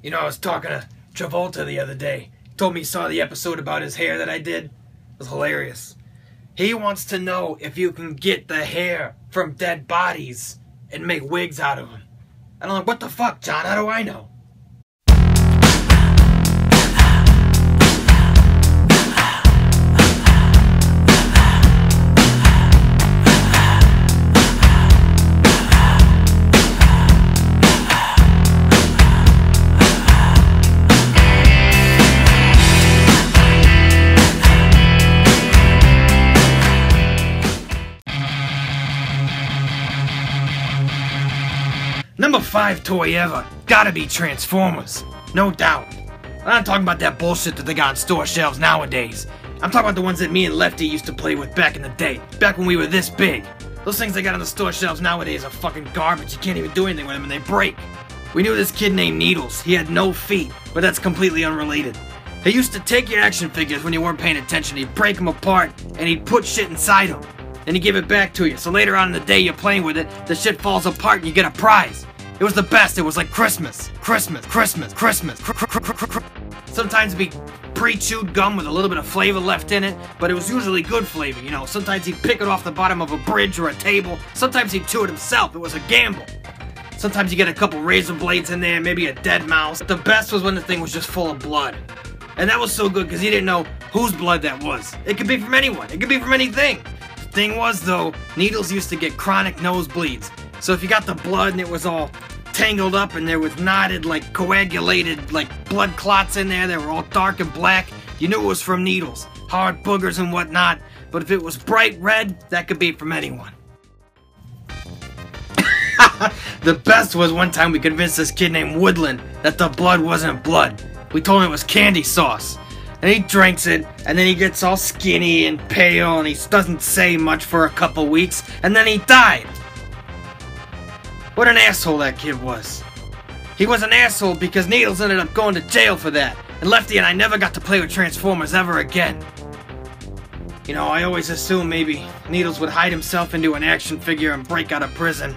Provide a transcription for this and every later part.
You know, I was talking to Travolta the other day. He told me he saw the episode about his hair that I did. It was hilarious. He wants to know if you can get the hair from dead bodies and make wigs out of them. And I'm like, what the fuck, John? How do I know? Number 5 toy ever, gotta be Transformers. No doubt. I'm not talking about that bullshit that they got on store shelves nowadays. I'm talking about the ones that me and Lefty used to play with back in the day. Back when we were this big. Those things they got on the store shelves nowadays are fucking garbage. You can't even do anything with them and they break. We knew this kid named Needles. He had no feet, but that's completely unrelated. He used to take your action figures when you weren't paying attention. He'd break them apart and he'd put shit inside them. Then he'd give it back to you. So later on in the day you're playing with it, the shit falls apart and you get a prize. It was the best. It was like Christmas. Christmas. Sometimes it'd be pre-chewed gum with a little bit of flavor left in it, but it was usually good flavor, you know. Sometimes he'd pick it off the bottom of a bridge or a table. Sometimes he'd chew it himself. It was a gamble. Sometimes you get a couple razor blades in there, maybe a dead mouse. The best was when the thing was just full of blood. And that was so good because he didn't know whose blood that was. It could be from anyone. It could be from anything. The thing was, though, Needles used to get chronic nosebleeds. So if you got the blood and it was all tangled up and there was knotted, like coagulated, like blood clots in there, they were all dark and black, you knew it was from Needles. Hard boogers and whatnot. But if it was bright red, that could be from anyone. The best was one time we convinced this kid named Woodland that the blood wasn't blood. We told him it was candy sauce. And he drinks it, and then he gets all skinny and pale, and he doesn't say much for a couple weeks, and then he died. What an asshole that kid was. He was an asshole because Needles ended up going to jail for that, and Lefty and I never got to play with Transformers ever again. You know, I always assumed maybe Needles would hide himself into an action figure and break out of prison.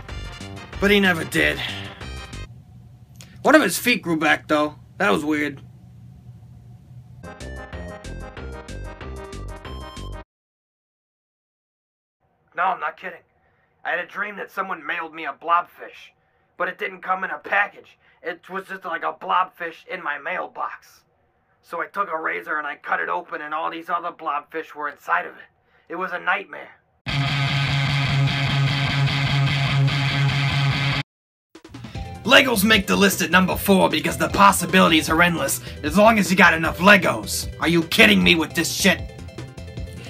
But he never did. One of his feet grew back, though. That was weird. No, I'm not kidding. I had a dream that someone mailed me a blobfish. But it didn't come in a package. It was just like a blobfish in my mailbox. So I took a razor and I cut it open and all these other blobfish were inside of it. It was a nightmare. Legos make the list at number 4 because the possibilities are endless as long as you got enough Legos. Are you kidding me with this shit?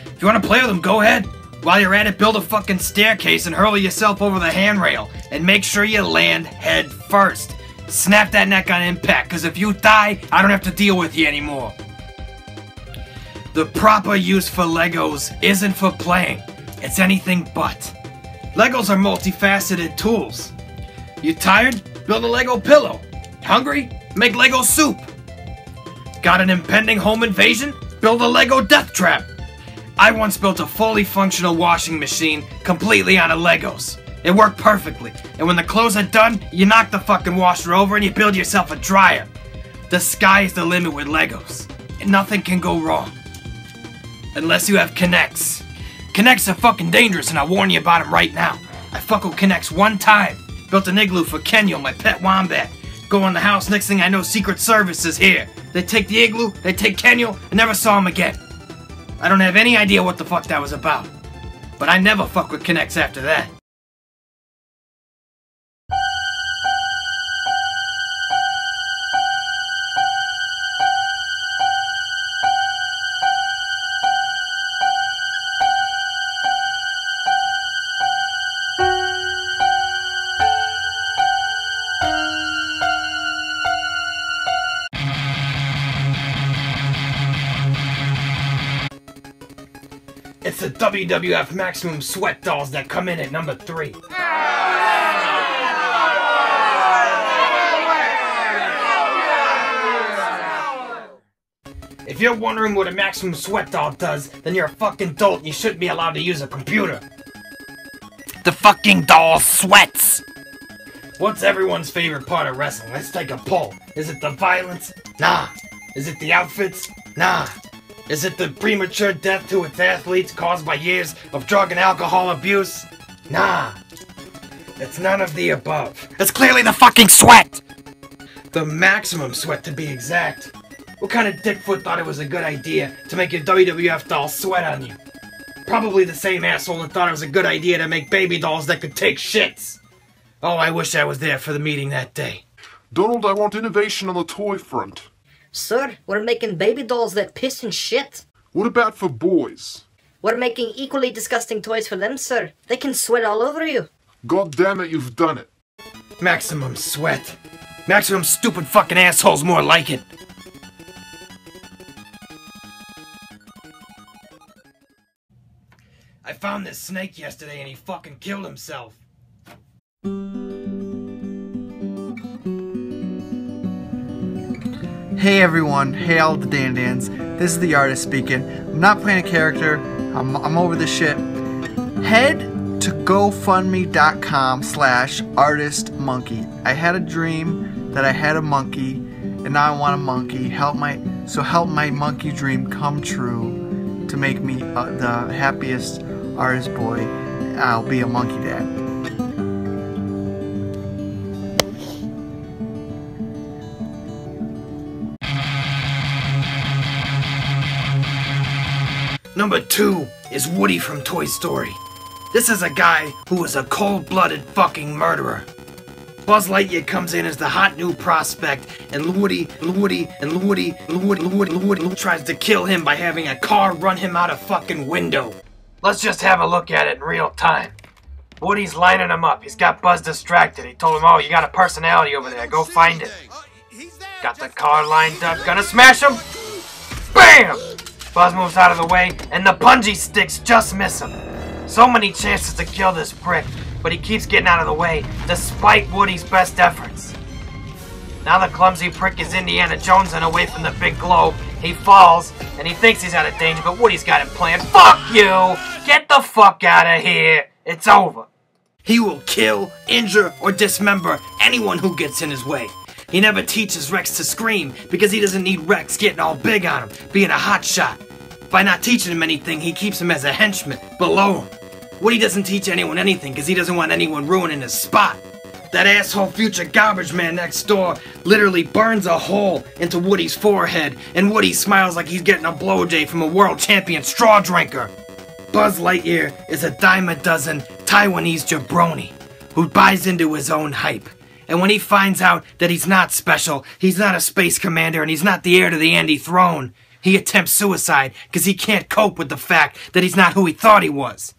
If you want to play with them, go ahead. While you're at it, build a fucking staircase and hurl yourself over the handrail. And make sure you land head first. Snap that neck on impact, because if you die, I don't have to deal with you anymore. The proper use for Legos isn't for playing. It's anything but. Legos are multifaceted tools. You tired? Build a Lego pillow. Hungry? Make Lego soup. Got an impending home invasion? Build a Lego death trap. I once built a fully functional washing machine completely out of Legos. It worked perfectly, and when the clothes are done, you knock the fucking washer over and you build yourself a dryer. The sky's the limit with Legos, and nothing can go wrong. Unless you have Kinects. Kinects are fucking dangerous, and I warn you about them right now. I fucked with Kinects one time. Built an igloo for Kenyo, my pet wombat. Go in the house, next thing I know, Secret Service is here. They take the igloo, they take Kenyo, and never saw him again. I don't have any idea what the fuck that was about. But I never fuck with Kinects after that. It's the WWF Maximum Sweat dolls that come in at number 3. If you're wondering what a Maximum Sweat doll does, then you're a fucking dolt and you shouldn't be allowed to use a computer. The fucking doll sweats! What's everyone's favorite part of wrestling? Let's take a poll. Is it the violence? Nah. Is it the outfits? Nah. Is it the premature death to its athletes caused by years of drug and alcohol abuse? Nah. It's none of the above. It's clearly the fucking sweat! The maximum sweat, to be exact. What kind of dickfoot thought it was a good idea to make your WWF doll sweat on you? Probably the same asshole that thought it was a good idea to make baby dolls that could take shits. Oh, I wish I was there for the meeting that day. Donald, I want innovation on the toy front. Sir, we're making baby dolls that piss and shit. What about for boys? We're making equally disgusting toys for them, sir. They can sweat all over you. God damn it, you've done it. Maximum sweat. Maximum stupid fucking assholes, more like it. I found this snake yesterday and he fucking killed himself. Hey everyone, hey all the Dan-Dans, this is the artist speaking. I'm not playing a character, I'm over this shit. Head to gofundme.com/artistmonkey. I had a dream that I had a monkey, and now I want a monkey. Help my monkey dream come true to make me the happiest artist boy. I'll be a monkey dad. Number 2 is Woody from Toy Story. This is a guy who is a cold-blooded fucking murderer. Buzz Lightyear comes in as the hot new prospect, and Woody tries to kill him by having a car run him out a fucking window. Let's just have a look at it in real time. Woody's lining him up. He's got Buzz distracted. He told him, oh, you got a personality over there. Go find it. Got the car lined up. Gonna smash him. Bam! Buzz moves out of the way, and the bungee sticks just miss him. So many chances to kill this prick, but he keeps getting out of the way, despite Woody's best efforts. Now the clumsy prick is Indiana Jones and away from the big globe. He falls, and he thinks he's out of danger, but Woody's got him planned. Fuck you! Get the fuck out of here! It's over. He will kill, injure, or dismember anyone who gets in his way. He never teaches Rex to scream, because he doesn't need Rex getting all big on him, being a hotshot. By not teaching him anything, he keeps him as a henchman, below him. Woody doesn't teach anyone anything, because he doesn't want anyone ruining his spot. That asshole future garbage man next door literally burns a hole into Woody's forehead, and Woody smiles like he's getting a blowjay from a world champion straw drinker. Buzz Lightyear is a dime a dozen Taiwanese jabroni who buys into his own hype. And when he finds out that he's not special, he's not a space commander, and he's not the heir to the Andy throne, he attempts suicide because he can't cope with the fact that he's not who he thought he was.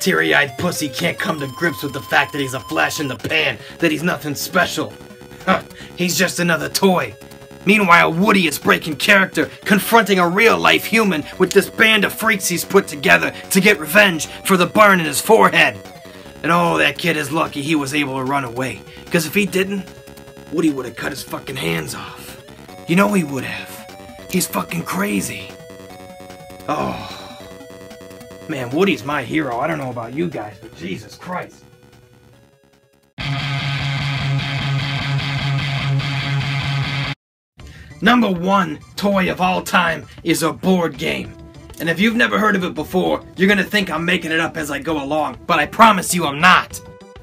Teary-eyed pussy can't come to grips with the fact that he's a flash in the pan, that he's nothing special. Huh, he's just another toy. Meanwhile, Woody is breaking character, confronting a real-life human with this band of freaks he's put together to get revenge for the burn in his forehead. And oh, that kid is lucky he was able to run away. Because if he didn't, Woody would have cut his fucking hands off. You know he would have. He's fucking crazy. Oh. Man, Woody's my hero. I don't know about you guys, but Jesus Christ. Number 1 toy of all time is a board game. And if you've never heard of it before, you're gonna think I'm making it up as I go along, but I promise you I'm not.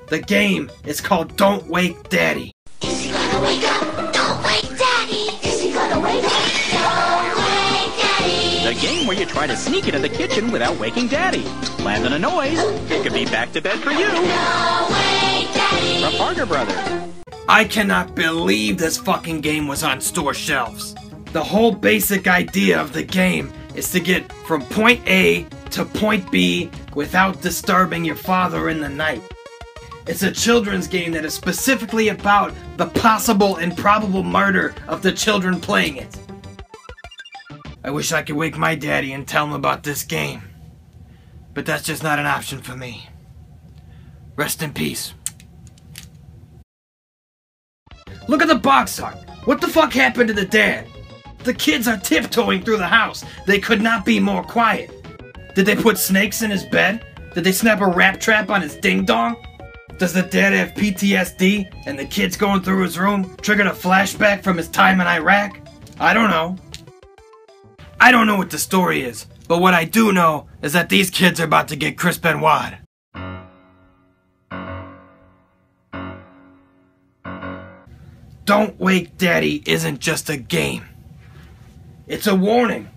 The game is called Don't Wake Daddy. Is he gonna wake up? Don't wake Daddy! Is he gonna wake up? Don't wake Daddy! The game where you try to sneak into the kitchen without waking Daddy. Land on a noise, it could be back to bed for you. Don't wake Daddy! From Parker Brothers. I cannot believe this fucking game was on store shelves. The whole basic idea of the game is to get from point A to point B without disturbing your father in the night. It's a children's game that is specifically about the possible and probable murder of the children playing it. I wish I could wake my daddy and tell him about this game. But that's just not an option for me. Rest in peace. Look at the box art. What the fuck happened to the dad? The kids are tiptoeing through the house. They could not be more quiet. Did they put snakes in his bed? Did they snap a rat trap on his ding-dong? Does the dad have PTSD and the kids going through his room triggered a flashback from his time in Iraq? I don't know. I don't know what the story is, but what I do know is that these kids are about to get Chris Benoit. Don't Wake Daddy isn't just a game. It's a warning.